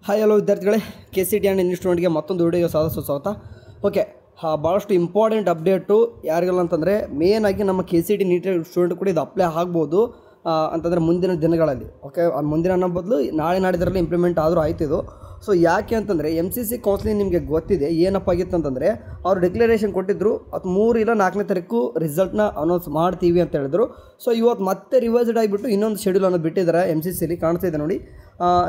Hi hello ವಿದ್ಯಾರ್ಥಿಗಳೇ, K C T and English ಸ್ಟೂಡೆಂಟ್ಗೆ ಮತ್ತೊಂದು ವಿಡಿಯೋಗೆ ಸ್ವಾಗತ. ಓಕೆ, ಭಾಳಷ್ಟು ಇಂಪಾರ್ಟೆಂಟ್ ಅಪ್ಡೇಟು ಯಾರಿಗೆಲ್ಲ ಅಂತಂದರೆ ಮೇನ್ ಆಗಿ ನಮ್ಮ K C T NEET student ಕೂಡ ಇದು ಅಪ್ಲೈ ಆಗ್ಬೋದು ಅಂತಂದರೆ ಮುಂದಿನ ದಿನಗಳಲ್ಲಿ. ಓಕೆ, ಮುಂದಿನ ಅನ್ನೋ ಬದಲು ನಾಳೆ ನಾಡಿದರಲ್ಲಿ ಇಂಪ್ಲಿಮೆಂಟ್ ಆದರೂ ಆಯ್ತು ಇದು. ಸೊ ಯಾಕೆ ಅಂತಂದರೆ ಎಮ್ ಸಿ ಸಿ ಕೌನ್ಸಿಲಿಂಗ್ ನಿಮಗೆ ಗೊತ್ತಿದೆ ಏನಪ್ಪ ಆಗಿತ್ತು ಅಂತಂದರೆ ಅವರು ಡಿಕ್ಲರೇಷನ್ ಕೊಟ್ಟಿದ್ದರು, ಅದು 3 ಇಲ್ಲ 4ನೇ ತಾರೀಕು ರಿಸಲ್ಟ್ನ ಅನೌನ್ಸ್ ಮಾಡ್ತೀವಿ ಅಂತ ಹೇಳಿದ್ರು. ಸೊ ಇವತ್ತು ಮತ್ತೆ ರಿವೈಸ್ಡ್ ಆಗಿಬಿಟ್ಟು ಇನ್ನೊಂದು ಶೆಡ್ಯೂಲ್ ಅನ್ನೋದು ಬಿಟ್ಟಿದ್ದಾರೆ ಎಮ್ ಸಿ ಸಿಲಿ, ಕಾಣಿಸ್ತಾ ಇದೆ ನೋಡಿ.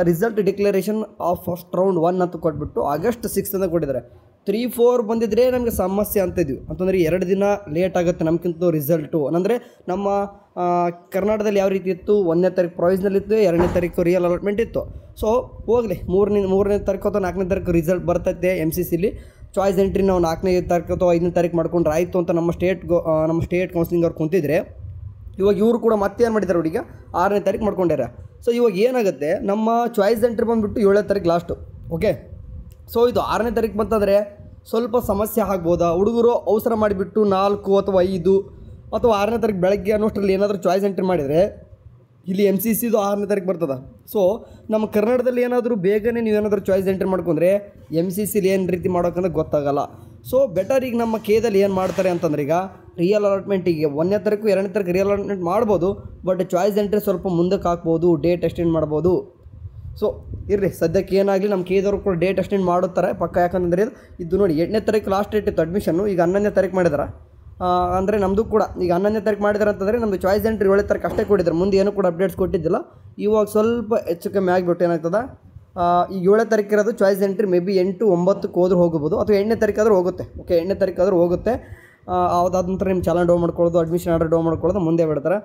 Result declaration of first round 1 ಅಂತ ಕೊಟ್ಬಿಟ್ಟು ಆಗಸ್ಟ್ 6 ಅಂತ ಕೊಟ್ಟಿದ್ದಾರೆ. 3-4 ಬಂದಿದ್ದರೆ ನಮಗೆ ಸಮಸ್ಯೆ ಅಂತಿದ್ವಿ, ಅಂತಂದರೆ 2 ದಿನ ಲೇಟ್ ಆಗುತ್ತೆ ನಮಗಿಂತ ರಿಸಲ್ಟು. ಅಂದರೆ ನಮ್ಮ ಕರ್ನಾಟಕದಲ್ಲಿ ಯಾವ ರೀತಿ ಇತ್ತು, 1ನೇ ತಾರೀಕು ಪ್ರೊವಿಷನಲ್ ಇತ್ತು, 2ನೇ ತಾರೀಕು ರಿಯಲ್ ಅಲಾಟ್ಮೆಂಟ್ ಇತ್ತು. ಸೊ ಹೋಗಲಿ, 3ನೇ ತಾರೀಕು ಅಥವಾ 4ನೇ ತಾರೀಕು ರಿಸಲ್ಟ್ ಬರ್ತೈತೆ ಎಮ್ ಸಿ ಸಿಲಿ. ಚಾಯ್ಸ್ ಎಂಟ್ರಿ ನಾವು 4ನೇ ತಾರೀಕು ಅಥವಾ 5ನೇ ತಾರೀಕು ಮಾಡ್ಕೊಂಡ್ರೆ ಆಯಿತು ಅಂತ ನಮ್ಮ ಸ್ಟೇಟ್ ಕೌನ್ಸಿಲಿಂಗ್ ಅವ್ರು ಕುಂತಿದ್ರೆ, ಇವಾಗ ಇವರು ಕೂಡ ಮತ್ತೆ ಏನು ಮಾಡಿದ್ದಾರೆ ಹುಡುಗ 6ನೇ ತಾರೀಕು ಮಾಡ್ಕೊಂಡ್ಯಾರ. ಸೊ ಇವಾಗ ಏನಾಗುತ್ತೆ, ನಮ್ಮ ಚಾಯ್ಸ್ ಎಂಟ್ರಿ ಬಂದುಬಿಟ್ಟು 7ನೇ ತಾರೀಕು ಲಾಸ್ಟು. ಓಕೆ, ಸೊ ಇದು 6ನೇ ತಾರೀಕು ಬಂತಂದರೆ ಸ್ವಲ್ಪ ಸಮಸ್ಯೆ ಆಗ್ಬೋದಾ? ಹುಡುಗರು ಅವಸರ ಮಾಡಿಬಿಟ್ಟು 4 ಅಥವಾ 5 ಅಥವಾ 6ನೇ ತಾರೀಕು ಬೆಳಗ್ಗೆ ಅನ್ನೋಷ್ಟರಲ್ಲಿ ಏನಾದರೂ ಚಾಯ್ಸ್ ಎಂಟ್ರಿ ಮಾಡಿದರೆ ಇಲ್ಲಿ ಎಮ್ ಸಿ ಸಿದು 6ನೇ ತಾರೀಕು ಬರ್ತದೆ. ಸೊ ನಮ್ಮ ಕರ್ನಾಟಕದಲ್ಲಿ ಏನಾದರೂ ಬೇಗನೆ ನೀವೇನಾದರೂ ಚಾಯ್ಸ್ ಎಂಟ್ರಿ ಮಾಡ್ಕೊಂಡ್ರೆ ಎಮ್ ಸಿ ಸಿಲಿ ಏನು ರೀತಿ ಮಾಡೋಕ್ಕಂದ್ರೆ ಗೊತ್ತಾಗಲ್ಲ. ಸೊ ಬೆಟರ್ ಈಗ ನಮ್ಮ ಕೇದಲ್ಲಿ ಏನು ಮಾಡ್ತಾರೆ ಅಂತಂದ್ರೆ, ಈಗ ರಿಯಲ್ ಅಲಾಟ್ಮೆಂಟಿಗೆ 1ನೇ ತಾರೀಕು 2ನೇ ತಾರೀಕು ರಿಯಲ್ ಅಲಾಟ್ಮೆಂಟ್ ಮಾಡ್ಬೋದು, ಬಟ್ ಚಾಯ್ಸ್ ಎಂಟ್ರಿ ಸ್ವಲ್ಪ ಮುಂದಕ್ಕೆ ಹಾಕ್ಬೋದು, ಡೇಟ್ ಎಕ್ಸ್ಟೆಂಡ್ ಮಾಡ್ಬೋದು. ಸೊ ಇರ್ರಿ, ಸದ್ಯಕ್ಕೆ ಏನಾಗಲಿ ನಮ್ಮ ಕೇದವರು ಕೂಡ ಡೇಟ್ ಎಕ್ಸ್ಟೆಂಡ್ ಮಾಡುತ್ತಾರೆ ಪಕ್ಕ. ಯಾಕಂತಂದರೆ ಇದು ನೋಡಿ 8ನೇ ತಾರೀಕು ಲಾಸ್ಟ್ ಡೇಟ್ ಇತ್ತು ಅಡ್ಮಿಷನ್ನು, ಈಗ 11ನೇ ತಾರೀಕು ಮಾಡಿದಾರೆ. ಅಂದರೆ ನಮ್ಮದು ಕೂಡ ಈಗ 11ನೇ ತಾರೀಕು ಮಾಡಿದ್ದಾರೆ ಅಂತಂದರೆ ನಮ್ಮದು ಚಾಯ್ಸ್ ಎಂಟ್ರಿ 7ನೇ ತಾರೀಕು ಅಷ್ಟೇ ಕೊಟ್ಟಿದ್ದಾರೆ, ಮುಂದೆ ಏನೂ ಕೂಡ ಅಪ್ಡೇಟ್ಸ್ ಕೊಟ್ಟಿದ್ದಿಲ್ಲ. ಇವಾಗ ಸ್ವಲ್ಪ ಹೆಚ್ಚು ಕಮ್ಮಿ ಆಗಿಬಿಟ್ಟು ಏನಾಗ್ತದೆ, ಈಗ 7ನೇ ತಾರೀಕು ಇರೋದು ಚಾಯ್ಸ್ ಎಂಟ್ರಿ ಮೇ ಬಿ 8-9ಕ್ಕೆ ಹೋದ್ರೂ ಹೋಗ್ಬೋದು, ಅಥವಾ 8ನೇ ತಾರೀಕು ಆದರೂ ಹೋಗುತ್ತೆ. ಓಕೆ, 8ನೇ ತಾರೀಕು ಆದರೂ ಹೋಗುತ್ತೆ. ಅದಾದ ನಂತರ ನಿಮ್ಮ ಚಾಲನ್ ಡೌನ್ ಮಾಡ್ಕೊಳ್ಳೋದು, ಅಡ್ಮಿಷನ್ ಆರ್ಡರ್ ಡೌನ್ ಮಾಡ್ಕೊಳ್ಳೋದು ಮುಂದೆ ಬಿಡ್ತಾರೆ.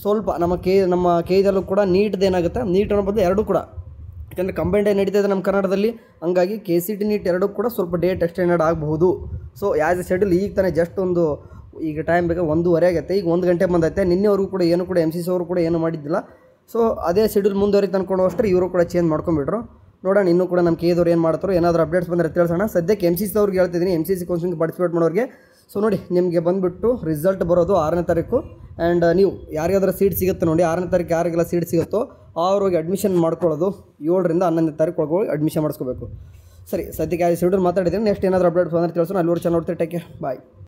ಸ್ವಲ್ಪ ನಮ್ಮ ಕೇಜಲ್ಲೂ ಕೂಡ ನೀಟ್ದು ಏನಾಗುತ್ತೆ, ನೀಟ್ ಅನ್ನೋ ಬದಲು ಎರಡೂ ಕೂಡ, ಯಾಕಂದರೆ ಕಂಬೈಂಡ್ ನಡೀತಾ ಇದೆ ನಮ್ಮ ಕರ್ನಾಟಕದಲ್ಲಿ, ಹಂಗಾಗಿ ಕೆ ಸಿ ಟಿ ನೀಟ್ ಎರಡೂ ಕೂಡ ಸ್ವಲ್ಪ ಡೇಟ್ ಎಕ್ಸ್ಟೆಂಡೆಡ್ ಆಗಬಹುದು. ಸೊ ಆ್ಯಸ್ ಎ ಶೆಡ್ಯೂಲ್ ಈಗ ತಾನೇ ಜಸ್ಟ್ ಈಗ ಟೈಮ್ ಬೇಕಾ 1:30 ಆಗೈತೆ, ಈಗ 1 ಗಂಟೆ ಬಂದೈತೆ. ನಿನ್ನೆವರೆಗೂ ಕೂಡ ಏನು ಕೂಡ ಎಮ್ ಸಿ ಸಿ ಅವರು ಕೂಡ ಏನು ಮಾಡಿದ್ದಿಲ್ಲ. ಸೊ ಅದೇ ಶೆಡ್ಯೂಲ್ ಮುಂದುವರಿತು ಅಂದ್ಕೊಂಡು ಅಷ್ಟೇ ಇವರು ಕೂಡ ಚೇಂಜ್ ಮಾಡ್ಕೊಂಡ್ಬಿಟ್ರು. ನೋಡೋಣ ಇನ್ನೂ ಕೂಡ ನಮ್ಮ ಕೇದವ್ರು ಏನು ಮಾಡ್ತಾರೋ, ಏನಾದರೂ ಅಪ್ಡೇಟ್ಸ್ ಬಂದರೆ ತಿಳಿಸೋಣ. ಸದ್ಯಕ್ಕೆ ಎಮ್ ಸಿ ಸಿ ಅವ್ರಿಗೆ ಹೇಳ್ತಿದ್ದೀನಿ, M C C counselling participate ಮಾಡೋರಿಗೆ. ಸೊ ನೋಡಿ, ನಿಮಗೆ ಬಂದುಬಿಟ್ಟು ರಿಸಲ್ಟ್ ಬರೋದು 6ನೇ ತಾರೀಕು. ಆ್ಯಂಡ್ ನೀವು ಯಾರಿಗಾದ್ರೂ ಸೀಟ್ ಸಿಗುತ್ತೆ ನೋಡಿ, 6ನೇ ತಾರೀಕು ಯಾರಿಗೆಲ್ಲ ಸೀಟ್ ಸಿಗುತ್ತೋ ಅವ್ರಿಗೆ ಅಡ್ಮಿಷನ್ ಮಾಡ್ಕೊಳ್ಳೋದು 7ರಿಂದ 11ನೇ ತಾರೀಕು ಒಳಗೆ ಅಡ್ಮಿಷನ್ ಮಾಡಿಸ್ಕೋಬೇಕು. ಸರಿ, ಸದ್ಯಕ್ಕೆ ಆ ಶೆಡ್ಯೂಲ್ ಮಾತಾಡಿದ್ದೀನಿ. ನೆಕ್ಸ್ಟ್ ಏನಾದರೂ ಅಪ್ಡೇಟ್ಸ್ ಬಂದರೆ ತಿಳಿಸೋಣ. ಅಲ್ಲಿವರೆಗೆ ಚೆನ್ನಾಗಿ ನೋಡ್ತೀವಿ. ಟೇಕ್ ಕೇರ್, ಬಾಯ್.